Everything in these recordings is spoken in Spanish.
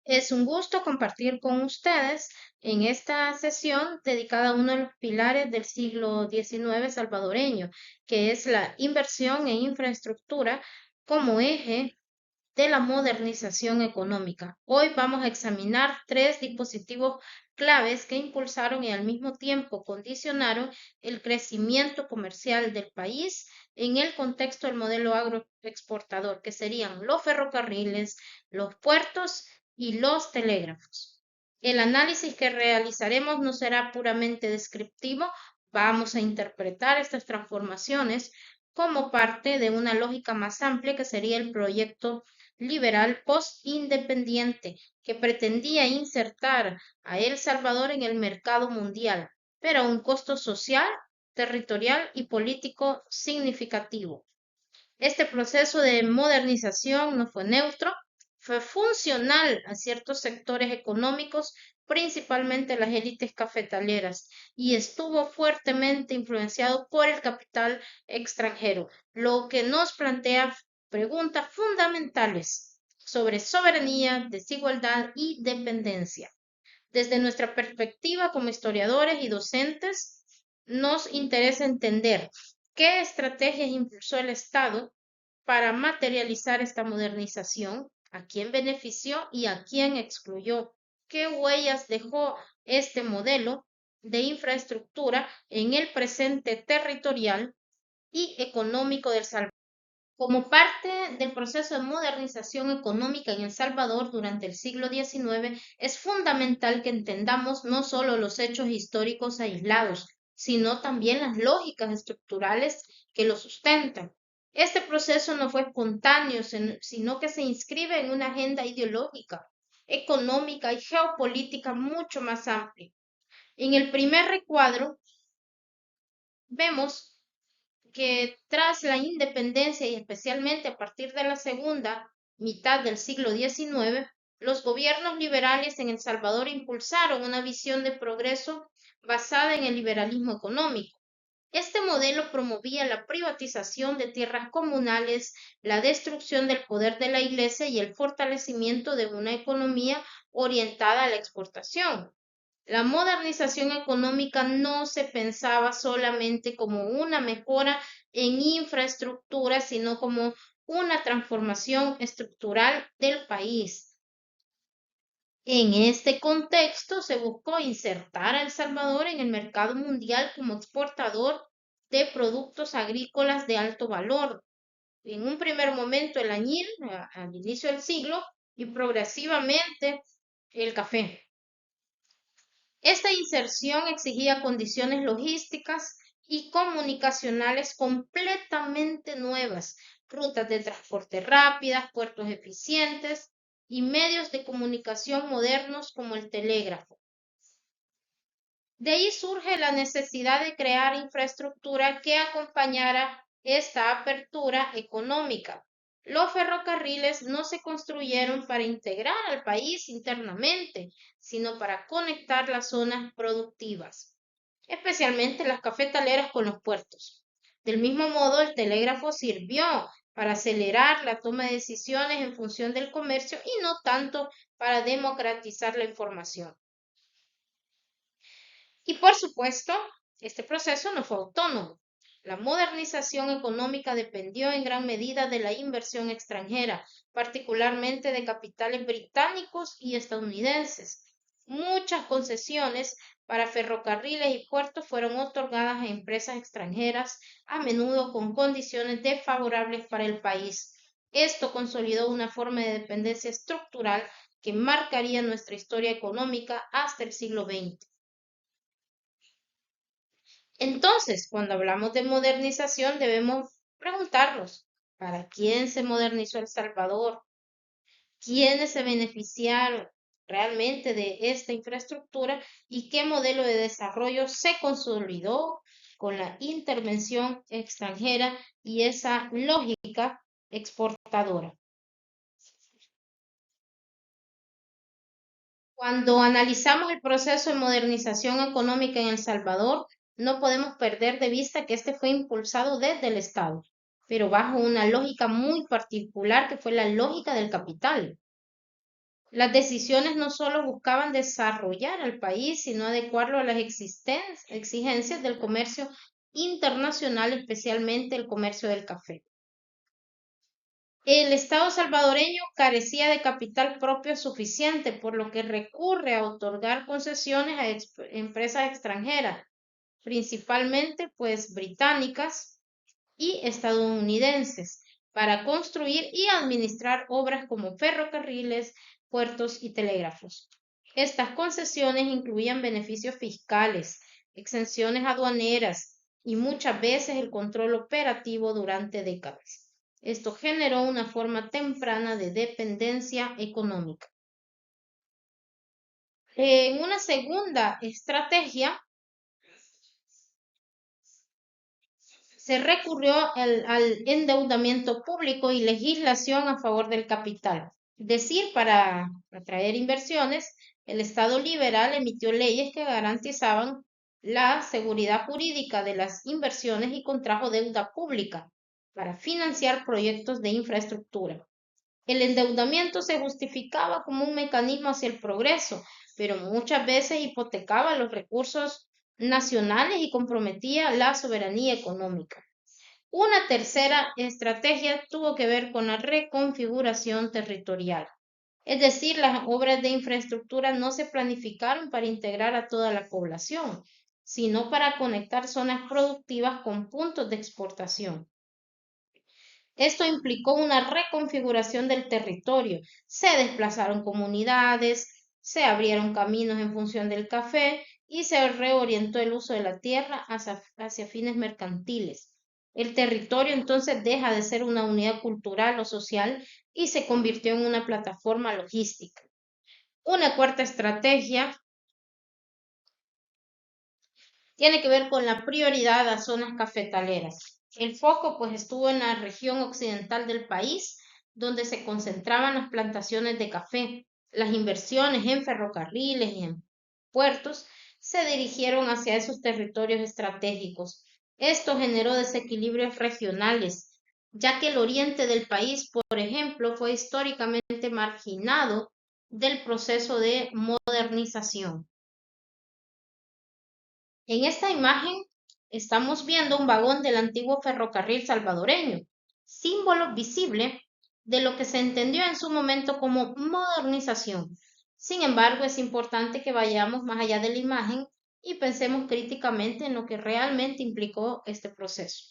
Es un gusto compartir con ustedes en esta sesión dedicada a uno de los pilares del siglo XIX salvadoreño, que es la inversión en infraestructura como eje de la modernización económica. Hoy vamos a examinar tres dispositivos claves que impulsaron y al mismo tiempo condicionaron el crecimiento comercial del país en el contexto del modelo agroexportador, que serían los ferrocarriles, los puertos y los telégrafos. El análisis que realizaremos no será puramente descriptivo, vamos a interpretar estas transformaciones como parte de una lógica más amplia que sería el proyecto liberal post-independiente que pretendía insertar a El Salvador en el mercado mundial, pero a un costo social, territorial y político significativo. Este proceso de modernización no fue neutro, fue funcional a ciertos sectores económicos, principalmente las élites cafetaleras, y estuvo fuertemente influenciado por el capital extranjero, lo que nos plantea preguntas fundamentales sobre soberanía, desigualdad y dependencia. Desde nuestra perspectiva como historiadores y docentes, nos interesa entender qué estrategias impulsó el Estado para materializar esta modernización, a quién benefició y a quién excluyó, qué huellas dejó este modelo de infraestructura en el presente territorial y económico del Salvador. Como parte del proceso de modernización económica en El Salvador durante el siglo XIX, es fundamental que entendamos no solo los hechos históricos aislados, sino también las lógicas estructurales que lo sustentan. Este proceso no fue espontáneo, sino que se inscribe en una agenda ideológica, económica y geopolítica mucho más amplia. En el primer recuadro vemos que tras la independencia y especialmente a partir de la segunda mitad del siglo XIX, los gobiernos liberales en El Salvador impulsaron una visión de progreso basada en el liberalismo económico. Este modelo promovía la privatización de tierras comunales, la destrucción del poder de la Iglesia y el fortalecimiento de una economía orientada a la exportación. La modernización económica no se pensaba solamente como una mejora en infraestructura, sino como una transformación estructural del país. En este contexto se buscó insertar a El Salvador en el mercado mundial como exportador de productos agrícolas de alto valor. En un primer momento el añil, al inicio del siglo, y progresivamente el café. Esta inserción exigía condiciones logísticas y comunicacionales completamente nuevas, rutas de transporte rápidas, puertos eficientes y medios de comunicación modernos como el telégrafo. De ahí surge la necesidad de crear infraestructura que acompañara esta apertura económica. Los ferrocarriles no se construyeron para integrar al país internamente, sino para conectar las zonas productivas, especialmente las cafetaleras con los puertos. Del mismo modo, el telégrafo sirvió para acelerar la toma de decisiones en función del comercio y no tanto para democratizar la información. Y por supuesto, este proceso no fue autónomo. La modernización económica dependió en gran medida de la inversión extranjera, particularmente de capitales británicos y estadounidenses. Muchas concesiones para ferrocarriles y puertos fueron otorgadas a empresas extranjeras, a menudo con condiciones desfavorables para el país. Esto consolidó una forma de dependencia estructural que marcaría nuestra historia económica hasta el siglo XX. Entonces, cuando hablamos de modernización, debemos preguntarnos, ¿para quién se modernizó El Salvador? ¿Quiénes se beneficiaron realmente de esta infraestructura y qué modelo de desarrollo se consolidó con la intervención extranjera y esa lógica exportadora? Cuando analizamos el proceso de modernización económica en El Salvador, no podemos perder de vista que este fue impulsado desde el Estado, pero bajo una lógica muy particular que fue la lógica del capital. Las decisiones no solo buscaban desarrollar al país, sino adecuarlo a las exigencias del comercio internacional, especialmente el comercio del café. El Estado salvadoreño carecía de capital propio suficiente, por lo que recurre a otorgar concesiones a empresas extranjeras, principalmente pues británicas y estadounidenses, para construir y administrar obras como ferrocarriles, puertos y telégrafos. Estas concesiones incluían beneficios fiscales, exenciones aduaneras y muchas veces el control operativo durante décadas. Esto generó una forma temprana de dependencia económica. En una segunda estrategia, se recurrió al endeudamiento público y legislación a favor del capital. Es decir, para atraer inversiones, el Estado liberal emitió leyes que garantizaban la seguridad jurídica de las inversiones y contrajo deuda pública para financiar proyectos de infraestructura. El endeudamiento se justificaba como un mecanismo hacia el progreso, pero muchas veces hipotecaba los recursos nacionales y comprometía la soberanía económica. Una tercera estrategia tuvo que ver con la reconfiguración territorial. Es decir, las obras de infraestructura no se planificaron para integrar a toda la población, sino para conectar zonas productivas con puntos de exportación. Esto implicó una reconfiguración del territorio. Se desplazaron comunidades, se abrieron caminos en función del café y se reorientó el uso de la tierra hacia fines mercantiles. El territorio entonces deja de ser una unidad cultural o social y se convirtió en una plataforma logística. Una cuarta estrategia tiene que ver con la prioridad a zonas cafetaleras. El foco pues estuvo en la región occidental del país, donde se concentraban las plantaciones de café. Las inversiones en ferrocarriles y en puertos se dirigieron hacia esos territorios estratégicos. Esto generó desequilibrios regionales, ya que el oriente del país, por ejemplo, fue históricamente marginado del proceso de modernización. En esta imagen estamos viendo un vagón del antiguo ferrocarril salvadoreño, símbolo visible de lo que se entendió en su momento como modernización. Sin embargo, es importante que vayamos más allá de la imagen y pensemos críticamente en lo que realmente implicó este proceso.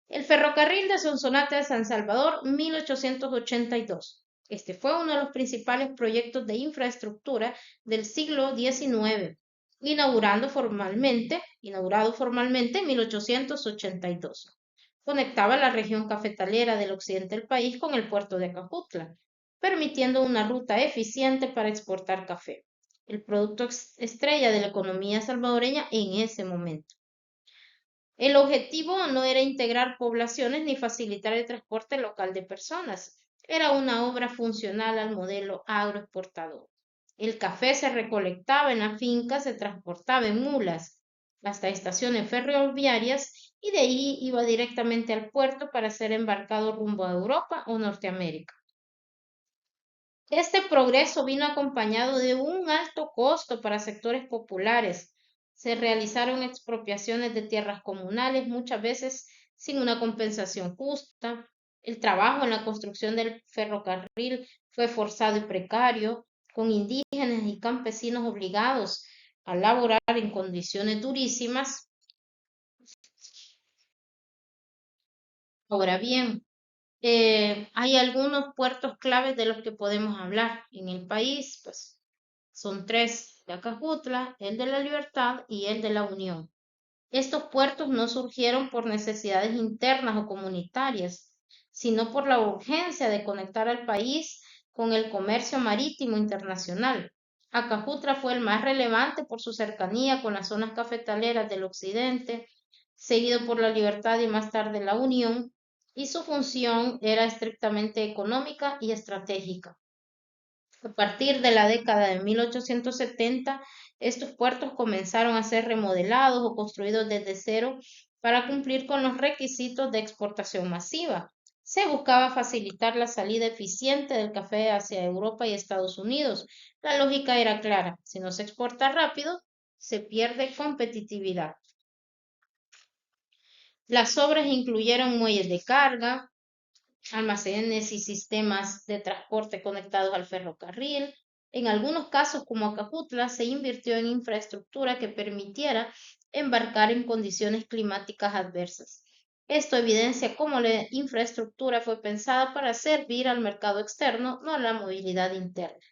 El ferrocarril de Sonsonate de San Salvador, 1882. Este fue uno de los principales proyectos de infraestructura del siglo XIX, inaugurado formalmente en 1882. Conectaba la región cafetalera del occidente del país con el puerto de Acajutla, permitiendo una ruta eficiente para exportar café, el producto estrella de la economía salvadoreña en ese momento. El objetivo no era integrar poblaciones ni facilitar el transporte local de personas. Era una obra funcional al modelo agroexportador. El café se recolectaba en la finca, se transportaba en mulas hasta estaciones ferroviarias y de ahí iba directamente al puerto para ser embarcado rumbo a Europa o Norteamérica. Este progreso vino acompañado de un alto costo para sectores populares. Se realizaron expropiaciones de tierras comunales, muchas veces sin una compensación justa. El trabajo en la construcción del ferrocarril fue forzado y precario, con indígenas y campesinos obligados a laborar en condiciones durísimas. Ahora bien, hay algunos puertos claves de los que podemos hablar en el país, pues son tres, de Acajutla, el de la Libertad y el de la Unión. Estos puertos no surgieron por necesidades internas o comunitarias, sino por la urgencia de conectar al país con el comercio marítimo internacional. Acajutla fue el más relevante por su cercanía con las zonas cafetaleras del occidente, seguido por la Libertad y más tarde la Unión, y su función era estrictamente económica y estratégica. A partir de la década de 1870, estos puertos comenzaron a ser remodelados o construidos desde cero para cumplir con los requisitos de exportación masiva. Se buscaba facilitar la salida eficiente del café hacia Europa y Estados Unidos. La lógica era clara: si no se exporta rápido, se pierde competitividad. Las obras incluyeron muelles de carga, almacenes y sistemas de transporte conectados al ferrocarril. En algunos casos, como Acajutla, se invirtió en infraestructura que permitiera embarcar en condiciones climáticas adversas. Esto evidencia cómo la infraestructura fue pensada para servir al mercado externo, no a la movilidad interna.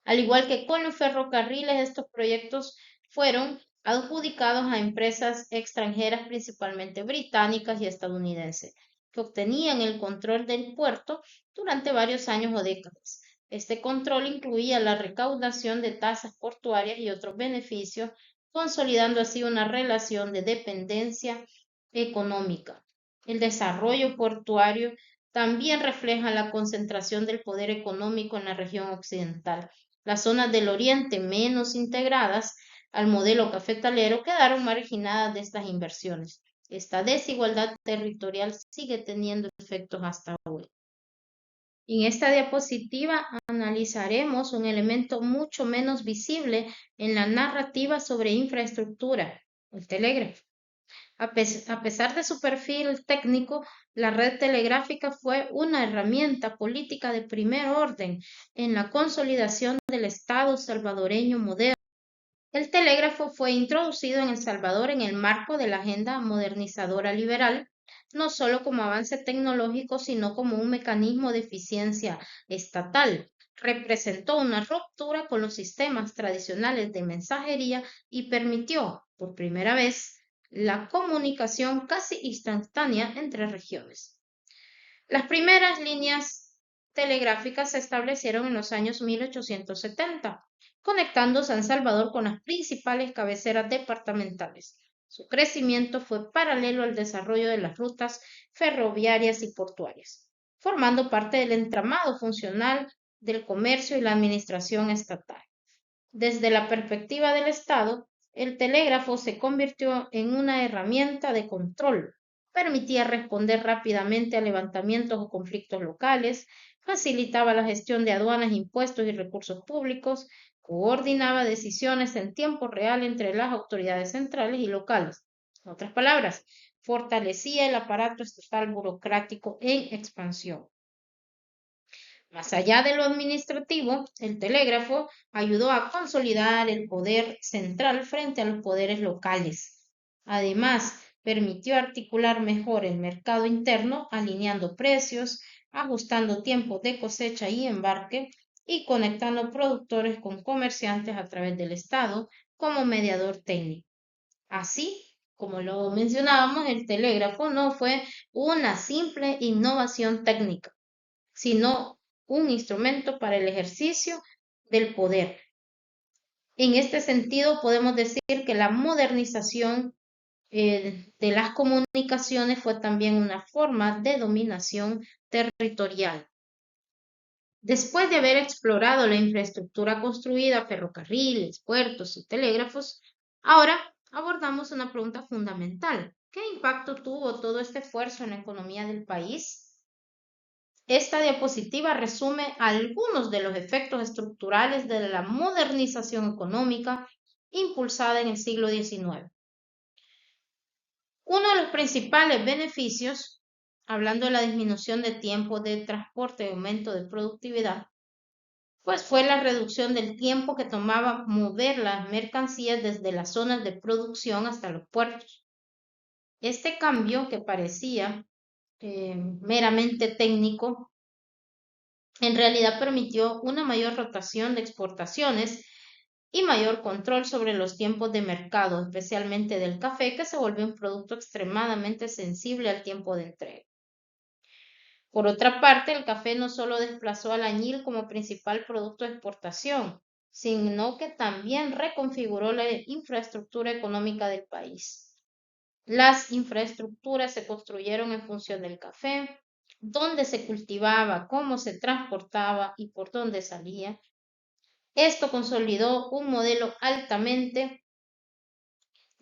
Al igual que con los ferrocarriles, estos proyectos fueron adjudicados a empresas extranjeras, principalmente británicas y estadounidenses, que obtenían el control del puerto durante varios años o décadas. Este control incluía la recaudación de tasas portuarias y otros beneficios, consolidando así una relación de dependencia económica. El desarrollo portuario también refleja la concentración del poder económico en la región occidental. Las zonas del oriente menos integradas al modelo cafetalero quedaron marginadas de estas inversiones. Esta desigualdad territorial sigue teniendo efectos hasta hoy. En esta diapositiva analizaremos un elemento mucho menos visible en la narrativa sobre infraestructura: el telégrafo. A pesar de su perfil técnico, la red telegráfica fue una herramienta política de primer orden en la consolidación del Estado salvadoreño moderno. El telégrafo fue introducido en El Salvador en el marco de la agenda modernizadora liberal, no solo como avance tecnológico, sino como un mecanismo de eficiencia estatal. Representó una ruptura con los sistemas tradicionales de mensajería y permitió, por primera vez, la comunicación casi instantánea entre regiones. Las primeras líneas telegráficas se establecieron en los años 1870, conectando San Salvador con las principales cabeceras departamentales. Su crecimiento fue paralelo al desarrollo de las rutas ferroviarias y portuarias, formando parte del entramado funcional del comercio y la administración estatal. Desde la perspectiva del Estado, el telégrafo se convirtió en una herramienta de control. Permitía responder rápidamente a levantamientos o conflictos locales, facilitaba la gestión de aduanas, impuestos y recursos públicos, coordinaba decisiones en tiempo real entre las autoridades centrales y locales. En otras palabras, fortalecía el aparato estatal burocrático en expansión. Más allá de lo administrativo, el telégrafo ayudó a consolidar el poder central frente a los poderes locales. Además, permitió articular mejor el mercado interno, alineando precios, ajustando tiempos de cosecha y embarque y conectando productores con comerciantes a través del Estado como mediador técnico. Así, como lo mencionábamos, el telégrafo no fue una simple innovación técnica, sino un instrumento para el ejercicio del poder. En este sentido, podemos decir que la modernización de las comunicaciones fue también una forma de dominación territorial. Después de haber explorado la infraestructura construida, ferrocarriles, puertos y telégrafos, ahora abordamos una pregunta fundamental: ¿qué impacto tuvo todo este esfuerzo en la economía del país? Esta diapositiva resume algunos de los efectos estructurales de la modernización económica impulsada en el siglo XIX. Uno de los principales beneficios, hablando de la disminución de tiempo de transporte y aumento de productividad, pues fue la reducción del tiempo que tomaba mover las mercancías desde las zonas de producción hasta los puertos. Este cambio, que parecía meramente técnico, en realidad permitió una mayor rotación de exportaciones y mayor control sobre los tiempos de mercado, especialmente del café, que se volvió un producto extremadamente sensible al tiempo de entrega. Por otra parte, el café no solo desplazó al añil como principal producto de exportación, sino que también reconfiguró la infraestructura económica del país. Las infraestructuras se construyeron en función del café, dónde se cultivaba, cómo se transportaba y por dónde salía. Esto consolidó un modelo altamente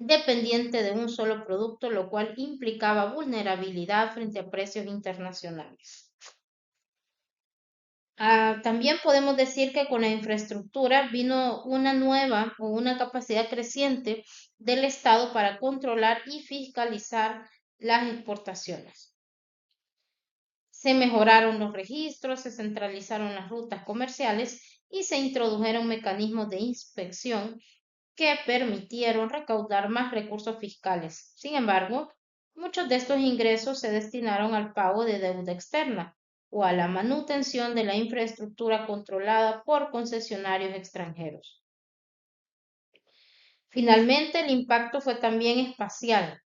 dependiente de un solo producto, lo cual implicaba vulnerabilidad frente a precios internacionales. También podemos decir que con la infraestructura vino una nueva o una capacidad creciente del Estado para controlar y fiscalizar las exportaciones. Se mejoraron los registros, se centralizaron las rutas comerciales y se introdujeron mecanismos de inspección que permitieron recaudar más recursos fiscales. Sin embargo, muchos de estos ingresos se destinaron al pago de deuda externa o a la manutención de la infraestructura controlada por concesionarios extranjeros. Finalmente, el impacto fue también espacial.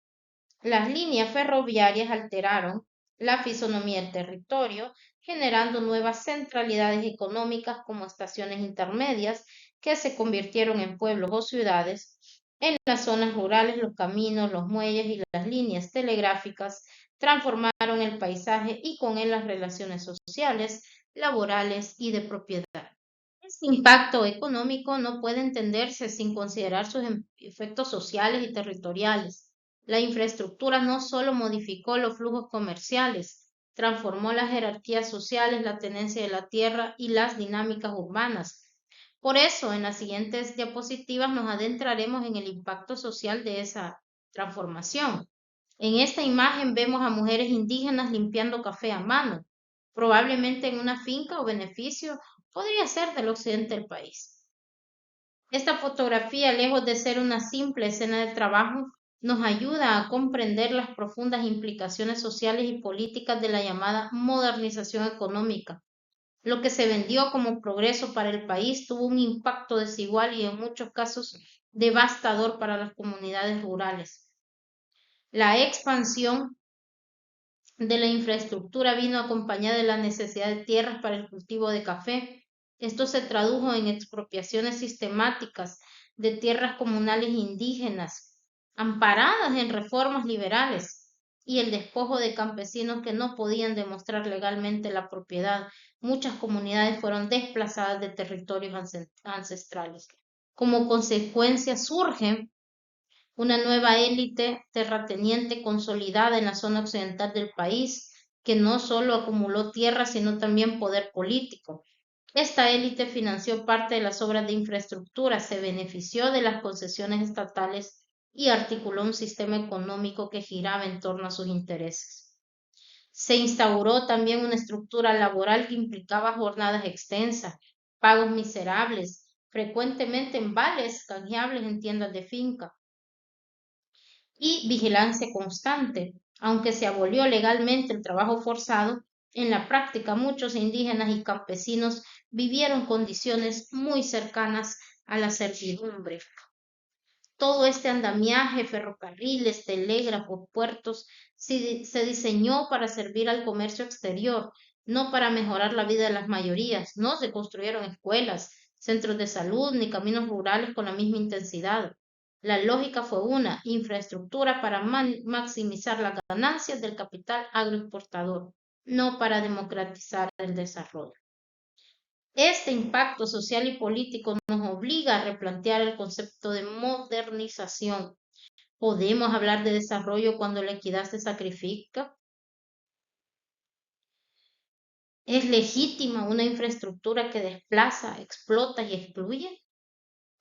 Las líneas ferroviarias alteraron la fisonomía del territorio, generando nuevas centralidades económicas como estaciones intermedias que se convirtieron en pueblos o ciudades. En las zonas rurales, los caminos, los muelles y las líneas telegráficas transformaron el paisaje y con él las relaciones sociales, laborales y de propiedad. Este impacto económico no puede entenderse sin considerar sus efectos sociales y territoriales. La infraestructura no solo modificó los flujos comerciales, transformó las jerarquías sociales, la tenencia de la tierra y las dinámicas urbanas. Por eso, en las siguientes diapositivas nos adentraremos en el impacto social de esa transformación. En esta imagen vemos a mujeres indígenas limpiando café a mano, probablemente en una finca o beneficio podría ser del occidente del país. Esta fotografía, lejos de ser una simple escena de trabajo, nos ayuda a comprender las profundas implicaciones sociales y políticas de la llamada modernización económica. Lo que se vendió como progreso para el país tuvo un impacto desigual y en muchos casos devastador para las comunidades rurales. La expansión de la infraestructura vino acompañada de la necesidad de tierras para el cultivo de café. Esto se tradujo en expropiaciones sistemáticas de tierras comunales indígenas, amparadas en reformas liberales, y el despojo de campesinos que no podían demostrar legalmente la propiedad. Muchas comunidades fueron desplazadas de territorios ancestrales. Como consecuencia surgen una nueva élite terrateniente consolidada en la zona occidental del país, que no solo acumuló tierra, sino también poder político. Esta élite financió parte de las obras de infraestructura, se benefició de las concesiones estatales y articuló un sistema económico que giraba en torno a sus intereses. Se instauró también una estructura laboral que implicaba jornadas extensas, pagos miserables, frecuentemente en vales canjeables en tiendas de finca, y vigilancia constante. Aunque se abolió legalmente el trabajo forzado, en la práctica muchos indígenas y campesinos vivieron condiciones muy cercanas a la servidumbre. Todo este andamiaje, ferrocarriles, telégrafos, puertos, se diseñó para servir al comercio exterior, no para mejorar la vida de las mayorías. No se construyeron escuelas, centros de salud ni caminos rurales con la misma intensidad. La lógica fue una infraestructura para maximizar las ganancias del capital agroexportador, no para democratizar el desarrollo. Este impacto social y político nos obliga a replantear el concepto de modernización. ¿Podemos hablar de desarrollo cuando la equidad se sacrifica? ¿Es legítima una infraestructura que desplaza, explota y excluye?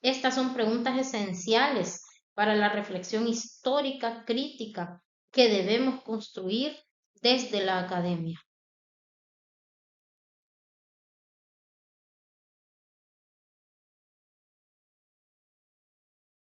Estas son preguntas esenciales para la reflexión histórica crítica que debemos construir desde la academia.